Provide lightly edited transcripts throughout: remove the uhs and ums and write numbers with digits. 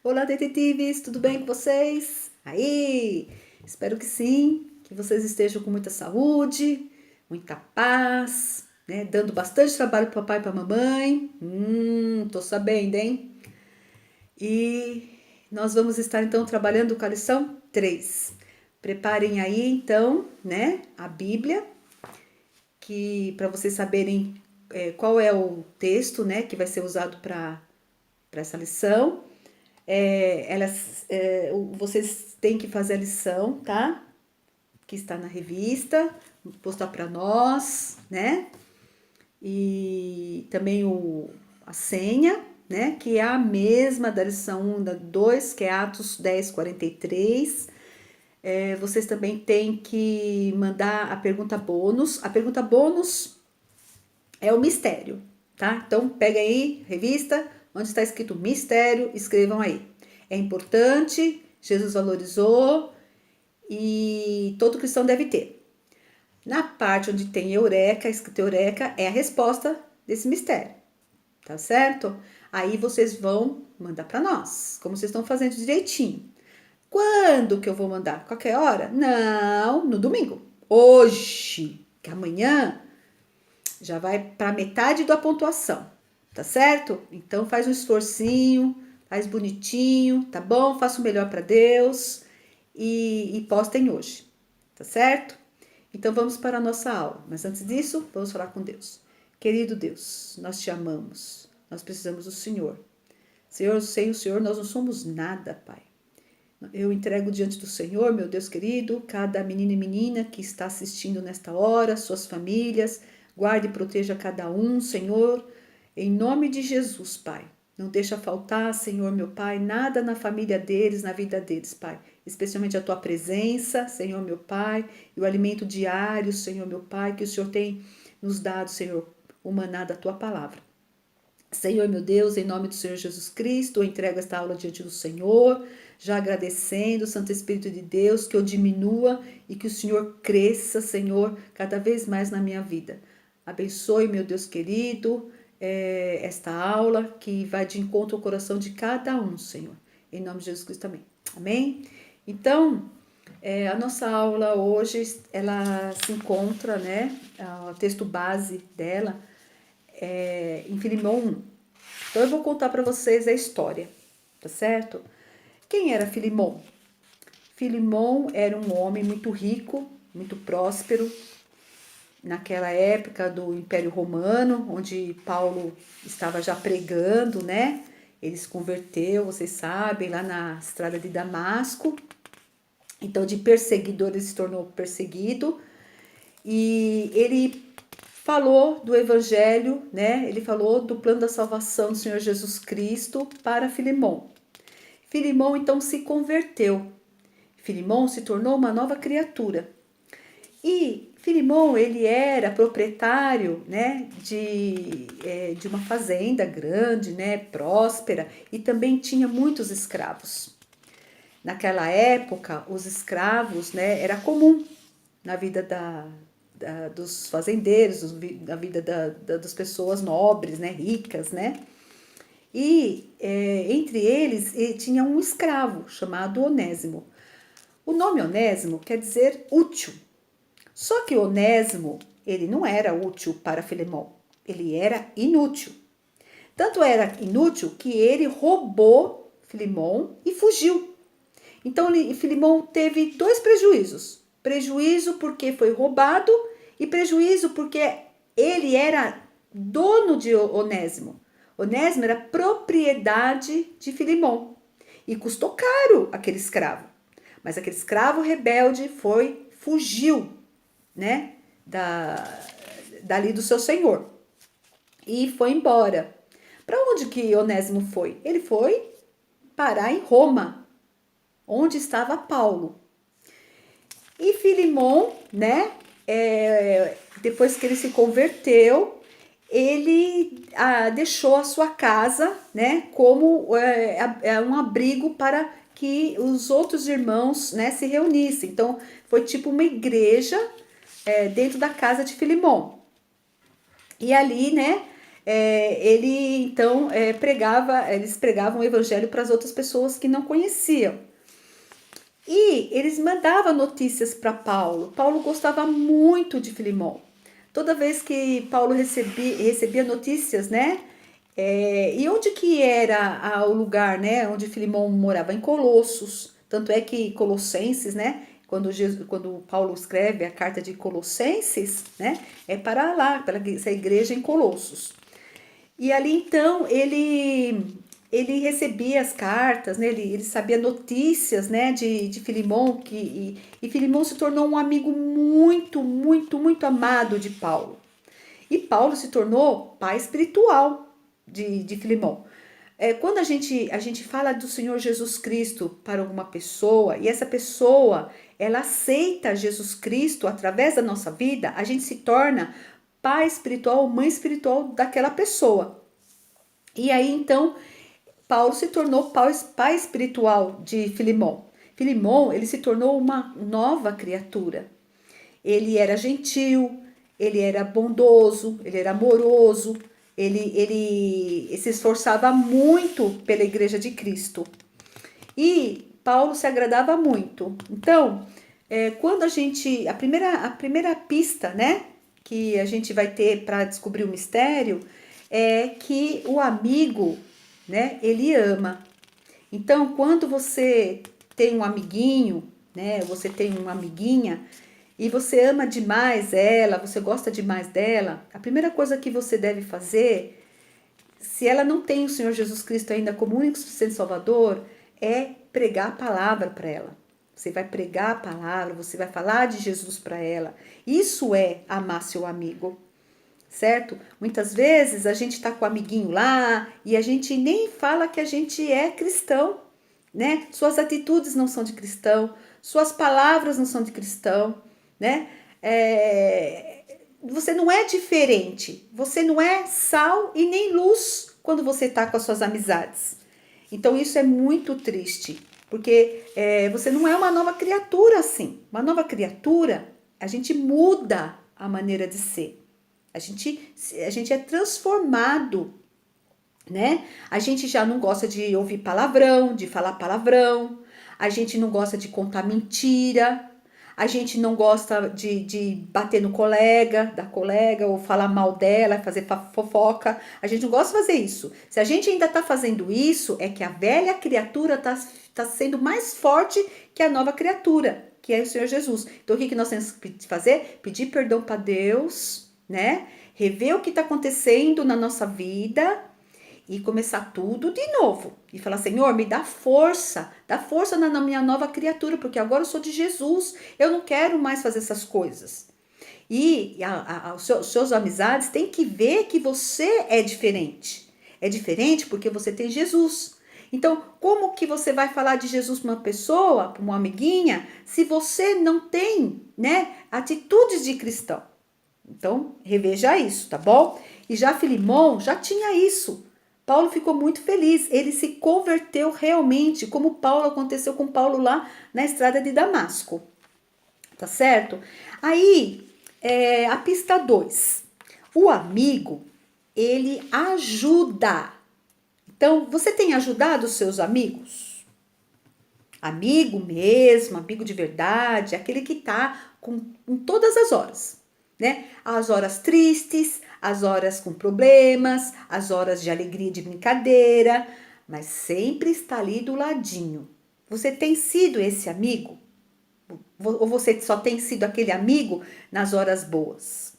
Olá, detetives, tudo bem com vocês? Aí, espero que sim, que vocês estejam com muita saúde, muita paz, né? Dando bastante trabalho para papai e para mamãe. Tô sabendo, hein? E nós vamos estar então trabalhando com a lição 3. Preparem aí então, né, a Bíblia, que para vocês saberem qual é o texto, né, que vai ser usado para essa lição. Vocês têm que fazer a lição, tá? Que está na revista, postar para nós, né? E também a senha, né? Que é a mesma da lição 1 da 2, que é Atos 10, 43. Vocês também têm que mandar a pergunta bônus. A pergunta bônus é o mistério, tá? Então, pega aí, revista, onde está escrito mistério, escrevam aí. É importante, Jesus valorizou e todo cristão deve ter. Na parte onde tem eureka, escrito eureka, é a resposta desse mistério, tá certo? Aí vocês vão mandar para nós, como vocês estão fazendo direitinho. Quando que eu vou mandar? Qualquer hora? Não, no domingo. Hoje, que amanhã já vai para metade da pontuação, tá certo? Então faz um esforcinho, faz bonitinho, tá bom? Faça o melhor para Deus e postem hoje, tá certo? Então vamos para a nossa aula, mas antes disso, vamos falar com Deus. Querido Deus, nós te amamos, nós precisamos do Senhor. Senhor, sem o Senhor nós não somos nada, Pai. Eu entrego diante do Senhor, meu Deus querido, cada menino e menina que está assistindo nesta hora, suas famílias, guarde e proteja cada um, Senhor, em nome de Jesus, Pai. Não deixa faltar, Senhor, meu Pai, nada na família deles, na vida deles, Pai. Especialmente a tua presença, Senhor, meu Pai, e o alimento diário, Senhor, meu Pai, que o Senhor tem nos dado, Senhor, o maná da tua palavra. Senhor, meu Deus, em nome do Senhor Jesus Cristo, eu entrego esta aula diante do Senhor, já agradecendo, Santo Espírito de Deus, que eu diminua e que o Senhor cresça, Senhor, cada vez mais na minha vida. Abençoe, meu Deus querido, esta aula que vai de encontro ao coração de cada um, Senhor. Em nome de Jesus Cristo também. Amém? Então, a nossa aula hoje, ela se encontra, né, o texto base dela, em Filimão 1. Então eu vou contar para vocês a história, tá certo? Quem era Filimão? Filimão era um homem muito rico, muito próspero, naquela época do Império Romano, onde Paulo estava já pregando, né? Ele se converteu, vocês sabem, lá na estrada de Damasco. Então, de perseguidor, ele se tornou perseguido. E ele falou do evangelho, né? Ele falou do plano da salvação do Senhor Jesus Cristo para Filemão. Filemão então se converteu. Filemão se tornou uma nova criatura. E Filemão, ele era proprietário, né, de uma fazenda grande, né, próspera, e também tinha muitos escravos. Naquela época, os escravos, né, era comum na vida dos fazendeiros, na vida das pessoas nobres, né, ricas, né? E entre eles tinha um escravo chamado Onésimo. O nome Onésimo quer dizer útil. Só que Onésimo, ele não era útil para Filemão, ele era inútil. Tanto era inútil que ele roubou Filemão e fugiu. Então Filemão teve dois prejuízos. Prejuízo porque foi roubado e prejuízo porque ele era dono de Onésimo. Onésimo era propriedade de Filemão. E custou caro aquele escravo. Mas aquele escravo rebelde fugiu, né? Dali do seu senhor. E foi embora. Para onde que Onésimo foi? Ele foi parar em Roma, onde estava Paulo. E Filimon, né, depois que ele se converteu, ele deixou a sua casa, né, como um abrigo para que os outros irmãos, né, se reunissem. Então, foi tipo uma igreja dentro da casa de Filimon. E ali, né, ele então eles pregavam o evangelho para as outras pessoas que não conheciam. E eles mandavam notícias para Paulo. Paulo gostava muito de Filemão. Toda vez que Paulo recebia notícias, né? E onde que era o lugar, né? Onde Filemão morava? Em Colossos. Tanto é que Colossenses, né? Quando Paulo escreve a carta de Colossenses, né? É para lá, para essa igreja em Colossos. E ali então ele recebia as cartas, né? Ele sabia notícias, né, de Filemão, e Filemão se tornou um amigo muito, muito, muito amado de Paulo. E Paulo se tornou pai espiritual de Filemão. Quando a gente fala do Senhor Jesus Cristo para alguma pessoa, e essa pessoa ela aceita Jesus Cristo através da nossa vida, a gente se torna pai espiritual, mãe espiritual daquela pessoa. E aí então Paulo se tornou pai espiritual de Filemão. Filemão, ele se tornou uma nova criatura. Ele era gentil, ele era bondoso, ele era amoroso, ele se esforçava muito pela igreja de Cristo. E Paulo se agradava muito. Então, quando a primeira pista, né, que a gente vai ter para descobrir o mistério é que o amigo, né, ele ama. Então, quando você tem um amiguinho, né, você tem uma amiguinha e você ama demais ela, você gosta demais dela, a primeira coisa que você deve fazer, se ela não tem o Senhor Jesus Cristo ainda como único e suficiente Salvador, é pregar a palavra para ela. Você vai pregar a palavra, você vai falar de Jesus para ela. Isso é amar seu amigo, certo? Muitas vezes a gente tá com o amiguinho lá e a gente nem fala que a gente é cristão, né? Suas atitudes não são de cristão, suas palavras não são de cristão, né? Você não é diferente, você não é sal e nem luz quando você tá com as suas amizades. Então isso é muito triste, porque você não é uma nova criatura assim. Uma nova criatura, a gente muda a maneira de ser. A gente é transformado, né? A gente já não gosta de ouvir palavrão, de falar palavrão. A gente não gosta de contar mentira. A gente não gosta de bater no da colega, ou falar mal dela, fazer fofoca. A gente não gosta de fazer isso. Se a gente ainda está fazendo isso, é que a velha criatura tá sendo mais forte que a nova criatura, que é o Senhor Jesus. Então, o que nós temos que fazer? Pedir perdão para Deus, né? Rever o que está acontecendo na nossa vida e começar tudo de novo. E falar, Senhor, me dá força na minha nova criatura, porque agora eu sou de Jesus, eu não quero mais fazer essas coisas. E os seus amizades têm que ver que você é diferente. É diferente porque você tem Jesus. Então, como que você vai falar de Jesus para uma pessoa, para uma amiguinha, se você não tem, né, atitudes de cristão? Então, reveja isso, tá bom? E já Filemão já tinha isso. Paulo ficou muito feliz. Ele se converteu realmente, como aconteceu com Paulo lá na estrada de Damasco. Tá certo? Aí, a pista 2. O amigo, ele ajuda. Então, você tem ajudado os seus amigos? Amigo mesmo, amigo de verdade, aquele que tá em todas as horas, né? As horas tristes, as horas com problemas, as horas de alegria, de brincadeira, mas sempre está ali do ladinho. Você tem sido esse amigo? Ou você só tem sido aquele amigo nas horas boas?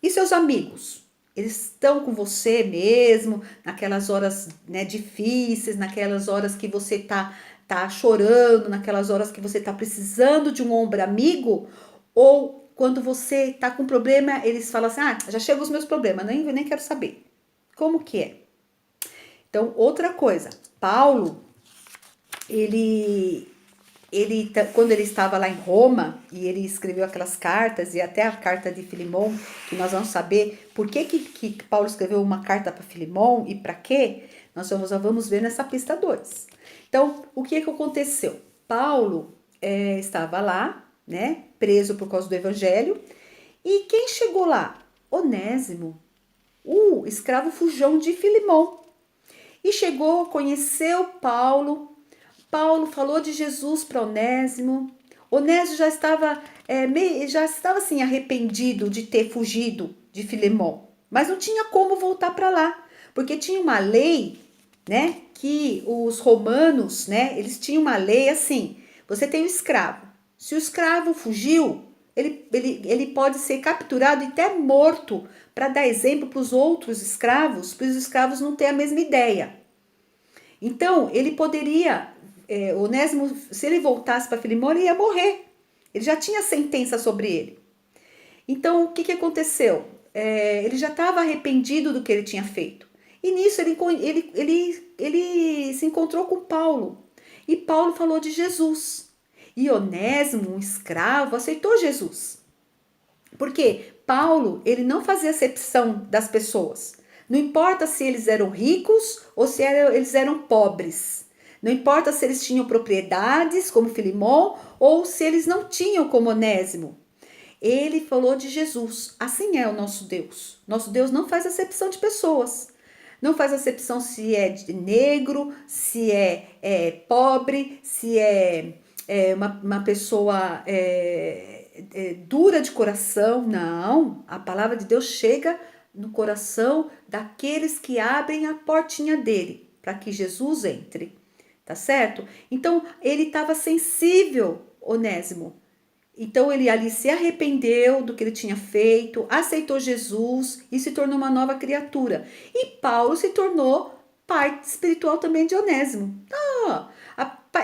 E seus amigos? Eles estão com você mesmo, naquelas horas, né, difíceis, naquelas horas que você tá chorando, naquelas horas que você tá precisando de um ombro amigo? Ou quando você tá com problema, eles falam assim, já chegam os meus problemas, nem quero saber. Como que é? Então, outra coisa, Paulo, ele quando ele estava lá em Roma e ele escreveu aquelas cartas e até a carta de Filemão, que nós vamos saber por que Paulo escreveu uma carta para Filemão e para quê, nós vamos ver nessa pista 2. Então, o que aconteceu? Paulo estava lá, preso por causa do evangelho, e quem chegou lá? Onésimo. o escravo fujão de Filemon. E chegou, conheceu Paulo. Paulo falou de Jesus para Onésimo. Onésimo já estava assim arrependido de ter fugido de Filemon, mas não tinha como voltar para lá, porque tinha uma lei, né, que os romanos, né, eles tinham uma lei assim: você tem um escravo. Se o escravo fugiu, ele pode ser capturado e até morto, para dar exemplo para os outros escravos, para os escravos não terem a mesma ideia. Então, ele poderia, Onésimo, se ele voltasse para Filemon, ele ia morrer. Ele já tinha sentença sobre ele. Então, o que aconteceu? Ele já estava arrependido do que ele tinha feito. E nisso ele se encontrou com Paulo. E Paulo falou de Jesus. E Onésimo, um escravo, aceitou Jesus. Porque Paulo, ele não fazia acepção das pessoas. Não importa se eles eram ricos ou se eles eram pobres. Não importa se eles tinham propriedades, como Filemon, ou se eles não tinham, como Onésimo. Ele falou de Jesus. Assim é o nosso Deus. Nosso Deus não faz acepção de pessoas. Não faz acepção se é de negro, se é pobre, se é uma pessoa dura de coração. Não, a palavra de Deus chega no coração daqueles que abrem a portinha dele, para que Jesus entre, tá certo? Então, ele estava sensível, Onésimo. Então, ele ali se arrependeu do que ele tinha feito, aceitou Jesus e se tornou uma nova criatura. E Paulo se tornou pai espiritual também de Onésimo.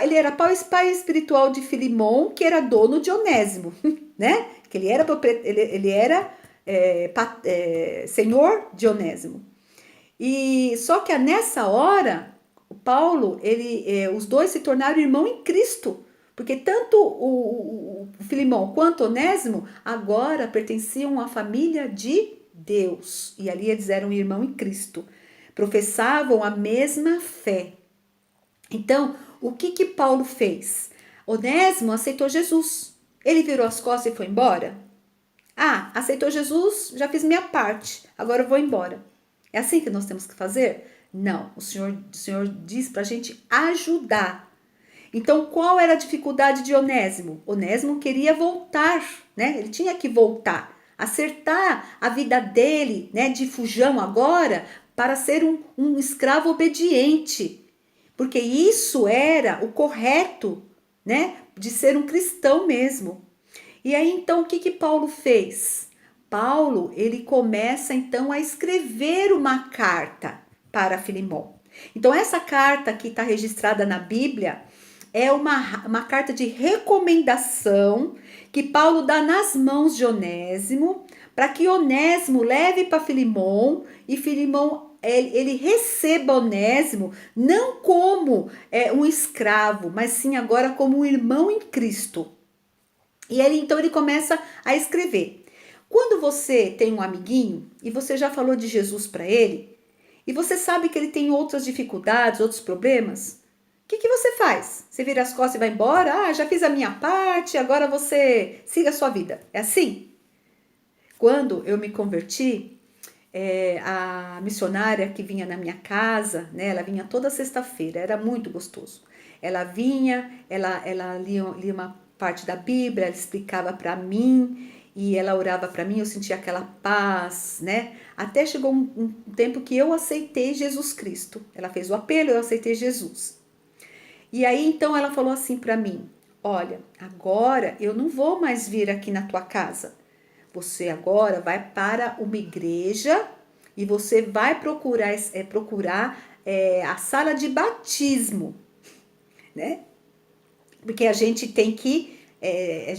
Ele era pai espiritual de Filemon, que era dono de Onésimo, né? Que ele era senhor de Onésimo. E só que nessa hora, o Paulo, os dois se tornaram irmão em Cristo, porque tanto o Filemon quanto Onésimo agora pertenciam à família de Deus. E ali eles eram irmão em Cristo, professavam a mesma fé. Então, o que Paulo fez? Onésimo aceitou Jesus. Ele virou as costas e foi embora? Aceitou Jesus, já fiz minha parte, agora eu vou embora. É assim que nós temos que fazer? Não, o Senhor diz para a gente ajudar. Então, qual era a dificuldade de Onésimo? Onésimo queria voltar, né? Ele tinha que voltar, acertar a vida dele, né, de fujão agora, para ser um escravo obediente. Porque isso era o correto, né, de ser um cristão mesmo. E aí, então, o que Paulo fez? Paulo, ele começa, então, a escrever uma carta para Filemon. Então, essa carta que está registrada na Bíblia é uma carta de recomendação que Paulo dá nas mãos de Onésimo, para que Onésimo leve para Filemon e Filemon ele receba Onésimo não como um escravo, mas sim agora como um irmão em Cristo. E então ele começa a escrever. Quando você tem um amiguinho e você já falou de Jesus para ele, e você sabe que ele tem outras dificuldades, outros problemas, o que você faz? Você vira as costas e vai embora? Já fiz a minha parte, agora você siga a sua vida. É assim? Quando eu me converti, a missionária que vinha na minha casa, né, ela vinha toda sexta-feira, era muito gostoso. Ela vinha, ela lia uma parte da Bíblia, ela explicava para mim e ela orava para mim, eu sentia aquela paz, né? Até chegou um tempo que eu aceitei Jesus Cristo. Ela fez o apelo, eu aceitei Jesus. E aí então ela falou assim para mim: olha, agora eu não vou mais vir aqui na tua casa. Você agora vai para uma igreja e você vai procurar a sala de batismo, né? Porque a gente tem que,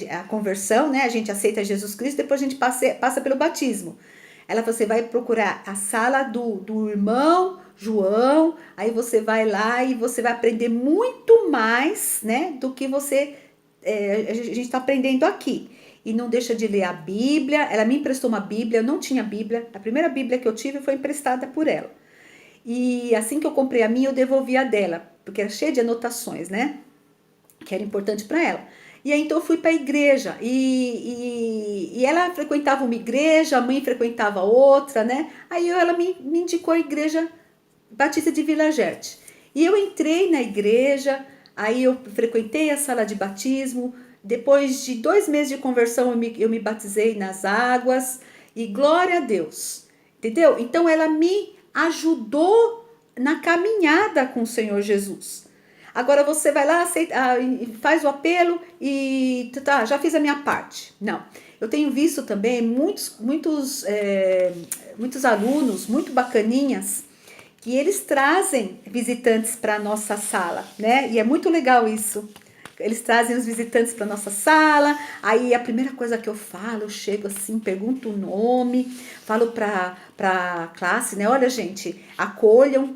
a conversão, né? A gente aceita Jesus Cristo, depois a gente passa pelo batismo. Ela falou: você vai procurar a sala do irmão João, aí você vai lá e você vai aprender muito mais, né? Do que a gente está aprendendo aqui. E não deixa de ler a Bíblia. Ela me emprestou uma Bíblia, eu não tinha Bíblia. A primeira Bíblia que eu tive foi emprestada por ela. E assim que eu comprei a minha, eu devolvi a dela, porque era cheia de anotações, né? Que era importante para ela. E aí então eu fui para a igreja e ela frequentava uma igreja, a mãe frequentava outra, né? Aí ela me indicou a igreja Batista de Vila Gerte. E eu entrei na igreja, aí eu frequentei a sala de batismo. Depois de 2 meses de conversão, eu me batizei nas águas. E glória a Deus, entendeu? Então ela me ajudou na caminhada com o Senhor Jesus. Agora você vai lá, aceita, faz o apelo e tá, já fiz a minha parte. Não. Eu tenho visto também muitos alunos muito bacaninhas que eles trazem visitantes para a nossa sala, né? E é muito legal isso. Eles trazem os visitantes para nossa sala. Aí a primeira coisa que eu falo, eu chego assim, pergunto o nome, falo para a classe, né? Olha, gente, acolham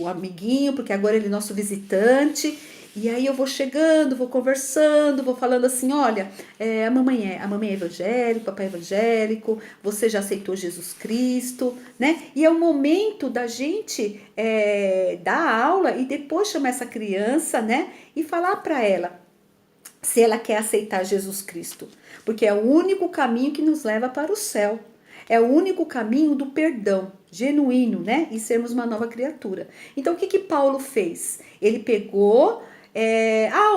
o amiguinho, porque agora ele é nosso visitante. E aí eu vou chegando, vou conversando, vou falando assim, olha, a mamãe é evangélica, papai é evangélico, você já aceitou Jesus Cristo, né? E é o momento da gente dar aula e depois chamar essa criança, né? E falar para ela se ela quer aceitar Jesus Cristo, porque é o único caminho que nos leva para o céu. É o único caminho do perdão genuíno, né? E sermos uma nova criatura. Então, o que Paulo fez? Ele pegou,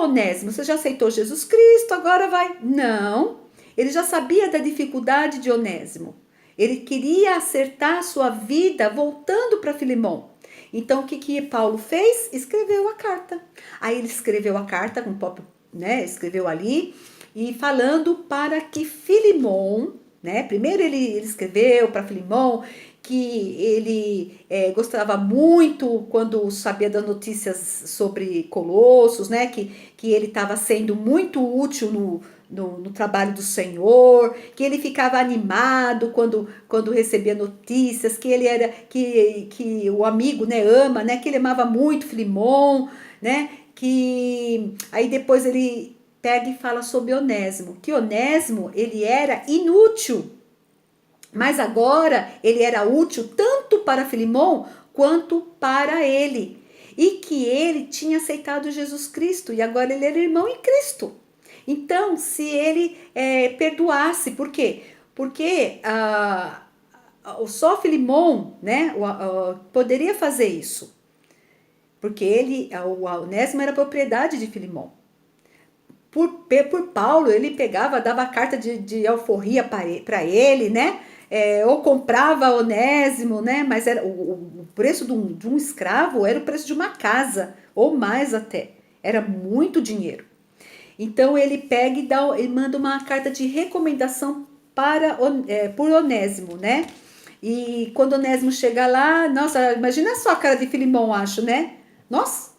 Onésimo, você já aceitou Jesus Cristo, agora vai. Não, ele já sabia da dificuldade de Onésimo. Ele queria acertar a sua vida voltando para Filemão. Então, o que Paulo fez? Escreveu a carta. Aí ele escreveu a carta com próprio, né? Escreveu ali e falando para que Filemão, né? Primeiro ele escreveu para Filemão que ele gostava muito quando sabia das notícias sobre Colossos, né? Que ele estava sendo muito útil no trabalho do Senhor, que ele ficava animado quando recebia notícias, que ele era que o amigo, né, ama, né, que ele amava muito Filemão, né, que aí depois ele pega e fala sobre Onésimo, que Onésimo ele era inútil, mas agora ele era útil tanto para Filemão quanto para ele, e que ele tinha aceitado Jesus Cristo e agora ele era irmão em Cristo. Então, se ele perdoasse, por quê? Porque só Filemão, né, poderia fazer isso. Porque o Onésimo era propriedade de Filemão. Por Paulo, ele pegava, dava carta de alforria para ele, né? Ou comprava Onésimo, né? Mas era o preço de um escravo era o preço de uma casa, ou mais até. Era muito dinheiro. Então ele pega ele manda uma carta de recomendação por Onésimo, né? E quando Onésimo chega lá, nossa, imagina só a cara de Filemão, acho, né? Nossa,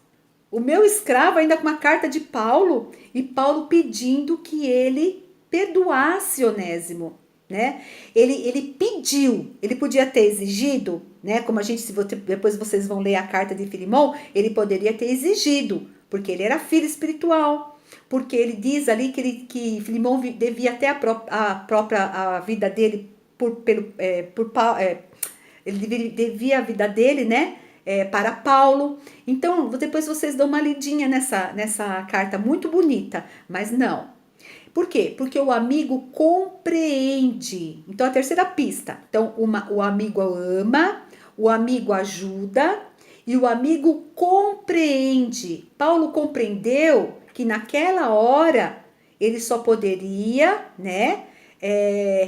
o meu escravo ainda com uma carta de Paulo, e Paulo pedindo que ele perdoasse Onésimo, né? Ele pediu, ele podia ter exigido, né? Como a gente, depois vocês vão ler a carta de Filemão, ele poderia ter exigido, porque ele era filho espiritual. Porque ele diz ali que Filemão devia até a vida dele ele devia a vida dele, né? Para Paulo. Então, depois vocês dão uma lidinha nessa carta muito bonita, mas não. Por quê? Porque o amigo compreende. Então, a terceira pista. Então, o amigo ama, o amigo ajuda e o amigo compreende. Paulo compreendeu que naquela hora ele só poderia, né,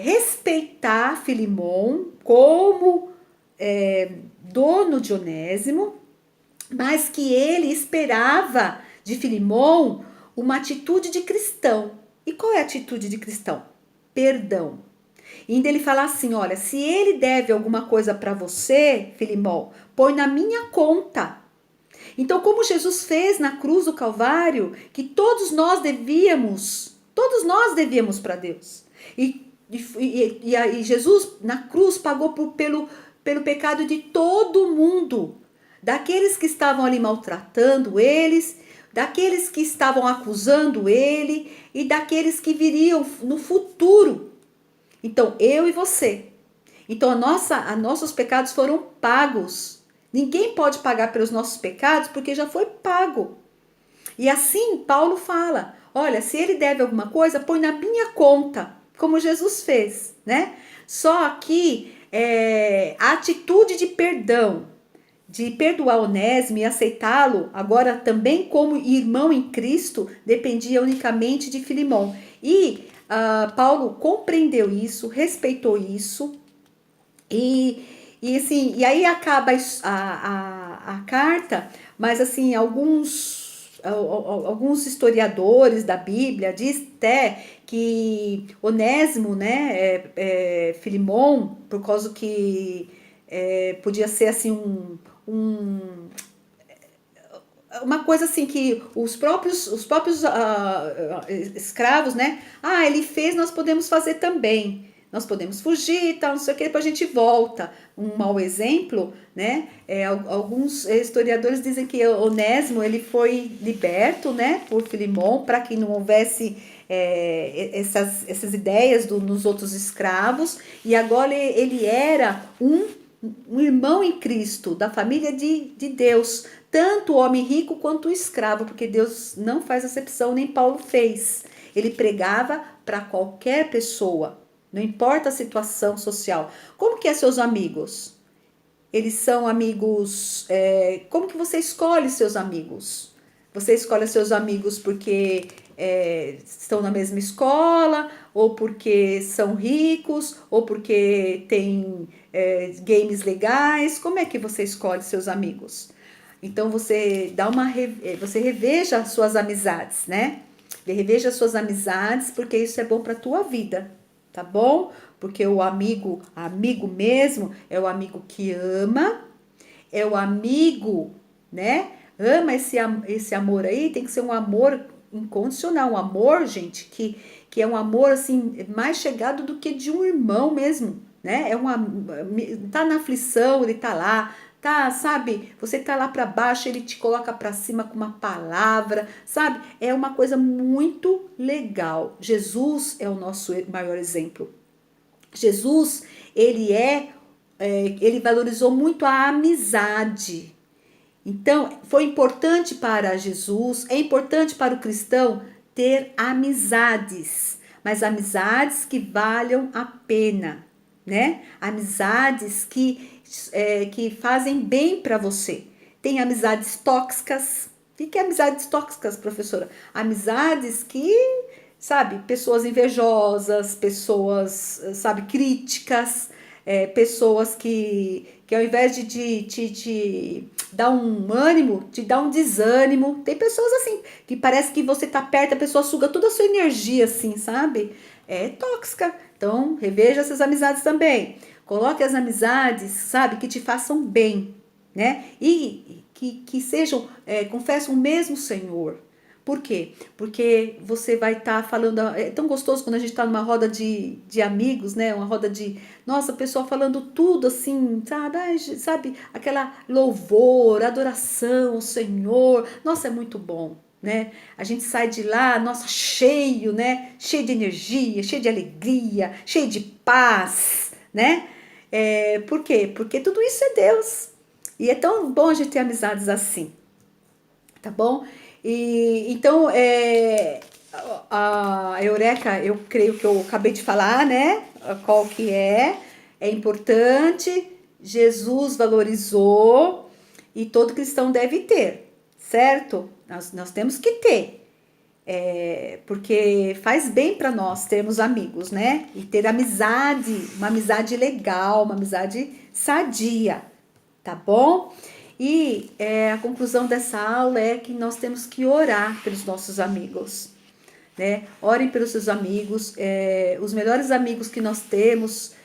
respeitar Filemão como dono de Onésimo, mas que ele esperava de Filemão uma atitude de cristão. E qual é a atitude de cristão? Perdão. E ainda ele fala assim, olha, se ele deve alguma coisa para você, Filemão, põe na minha conta. Então, como Jesus fez na cruz do Calvário, que todos nós devíamos para Deus. E Jesus na cruz pagou pelo pecado de todo mundo, daqueles que estavam ali maltratando eles, daqueles que estavam acusando ele e daqueles que viriam no futuro. Então, eu e você. Então, nossos pecados foram pagos. Ninguém pode pagar pelos nossos pecados porque já foi pago. E assim Paulo fala, Olha, se ele deve alguma coisa, põe na minha conta, como Jesus fez, né? Só que a atitude de perdão, de perdoar Onésimo e aceitá-lo agora também como irmão em Cristo, dependia unicamente de Filemão. E Paulo compreendeu isso, respeitou isso, assim, e aí acaba a carta, mas assim, alguns historiadores da Bíblia diz até que Onésimo, né, Filemão, por causa que podia ser assim uma coisa assim que os próprios escravos, né? Ele fez, nós podemos fazer também. Nós podemos fugir, tal, não sei o que, depois a gente volta. Um mau exemplo, né? Alguns historiadores dizem que Onésimo ele foi liberto, né, por Filemão, para que não houvesse essas ideias nos outros escravos, e agora ele era um irmão em Cristo, da família de Deus, tanto o homem rico quanto o escravo, porque Deus não faz acepção, nem Paulo fez. Ele pregava para qualquer pessoa, não importa a situação social. Como que é seus amigos? Eles são amigos. Como que você escolhe seus amigos? Você escolhe seus amigos porque estão na mesma escola, ou porque são ricos, ou porque têm games legais? Como é que você escolhe seus amigos? Então você reveja as suas amizades, né? Reveja as suas amizades, porque isso é bom para a tua vida, tá bom? Porque o amigo mesmo, é o amigo que ama, é o amigo, né? Ama esse amor aí, tem que ser um amor incondicional, um amor, gente, que é um amor assim, mais chegado do que de um irmão mesmo, né? Tá na aflição, ele tá lá, tá, sabe? Você tá lá para baixo, ele te coloca para cima com uma palavra, sabe? É uma coisa muito legal. Jesus é o nosso maior exemplo. Jesus, ele valorizou muito a amizade. Então, foi importante para Jesus, é importante para o cristão ter amizades, mas amizades que valham a pena, né? Amizades que fazem bem para você. Tem amizades tóxicas. O que é amizades tóxicas, professora? Amizades que, sabe, pessoas invejosas, pessoas, sabe, críticas, pessoas que ao invés de te dar um ânimo, te dá um desânimo. Tem pessoas assim, que parece que você tá perto, a pessoa suga toda a sua energia, assim, sabe? É tóxica. Então, reveja essas amizades também. Coloque as amizades, sabe, que te façam bem, né? E que sejam, confessam o mesmo Senhor. Por quê? Porque você vai estar falando. É tão gostoso quando a gente está numa roda de amigos, né? Uma roda de. Nossa, a pessoa falando tudo assim, sabe? Ai, sabe? Aquela louvor, adoração ao Senhor. Nossa, é muito bom, né? A gente sai de lá, nossa, cheio, né? Cheio de energia, cheio de alegria, cheio de paz, né? Por quê? Porque tudo isso é Deus. E é tão bom a gente ter amizades assim, tá bom? E então a Eureka, eu creio que eu acabei de falar, né? Qual que é importante, Jesus valorizou e todo cristão deve ter, certo? Nós temos que ter. Porque faz bem para nós termos amigos, né? E ter amizade, uma amizade legal, uma amizade sadia, tá bom? E a conclusão dessa aula é que nós temos que orar pelos nossos amigos, né? Orem pelos seus amigos, os melhores amigos que nós temos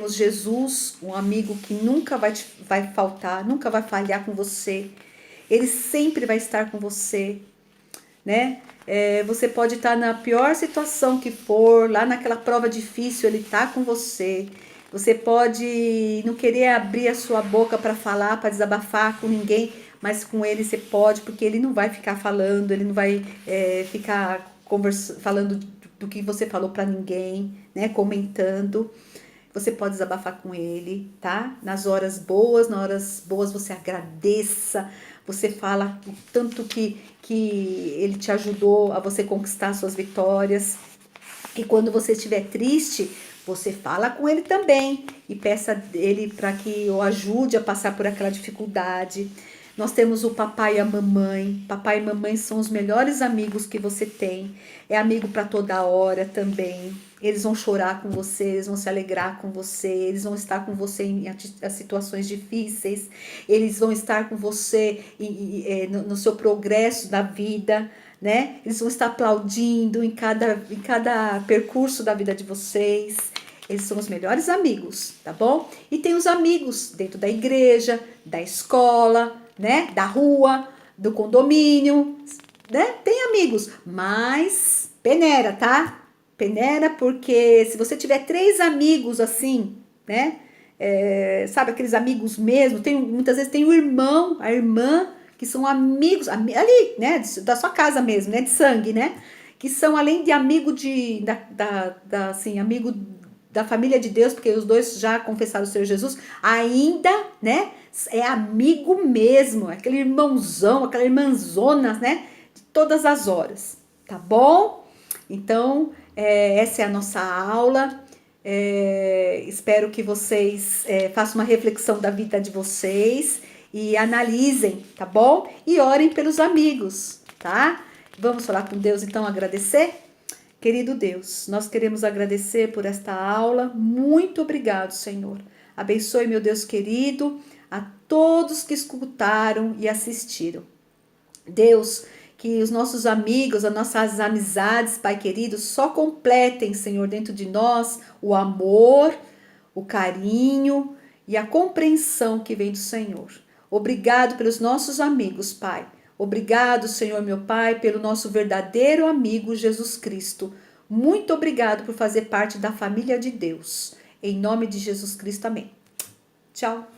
Jesus, um amigo que nunca vai faltar, nunca vai falhar com você, ele sempre vai estar com você, né? Você pode estar na pior situação que for, lá naquela prova difícil, ele está com você. Você pode não querer abrir a sua boca para falar, para desabafar com ninguém, mas com ele você pode, porque ele não vai ficar falando, ele não vai ficar falando do que você falou para ninguém, né? Comentando. Você pode desabafar com ele, tá? Nas horas boas você agradeça, você fala o tanto que ele te ajudou a você conquistar suas vitórias. E quando você estiver triste, você fala com ele também e peça ele para que o ajude a passar por aquela dificuldade. Nós temos o papai e a mamãe. Papai e mamãe são os melhores amigos que você tem. É amigo para toda hora também. Eles vão chorar com você, eles vão se alegrar com você, eles vão estar com você em situações difíceis, eles vão estar com você no seu progresso da vida, né? Eles vão estar aplaudindo em cada percurso da vida de vocês. Eles são os melhores amigos, tá bom? E tem os amigos dentro da igreja, da escola, né? Da rua, do condomínio, né? Tem amigos, mas peneira, tá? Peneira, porque se você tiver 3 amigos assim, né? Sabe, aqueles amigos mesmo, muitas vezes tem o irmão, a irmã, que são amigos, ali, né? Da sua casa mesmo, né? De sangue, né? Que são além de amigo assim, amigo da família de Deus, porque os dois já confessaram o Senhor Jesus, ainda, né? É amigo mesmo, aquele irmãozão, aquela irmãzona, né? De todas as horas, tá bom? Então, essa é a nossa aula. Espero que vocês façam uma reflexão da vida de vocês e analisem, tá bom? E orem pelos amigos, tá? Vamos falar com Deus, então, agradecer? Querido Deus, nós queremos agradecer por esta aula. Muito obrigado, Senhor. Abençoe, meu Deus querido, a todos que escutaram e assistiram. Deus, que os nossos amigos, as nossas amizades, Pai querido, só completem, Senhor, dentro de nós o amor, o carinho e a compreensão que vem do Senhor. Obrigado pelos nossos amigos, Pai. Obrigado, Senhor, meu Pai, pelo nosso verdadeiro amigo Jesus Cristo. Muito obrigado por fazer parte da família de Deus. Em nome de Jesus Cristo, amém. Tchau.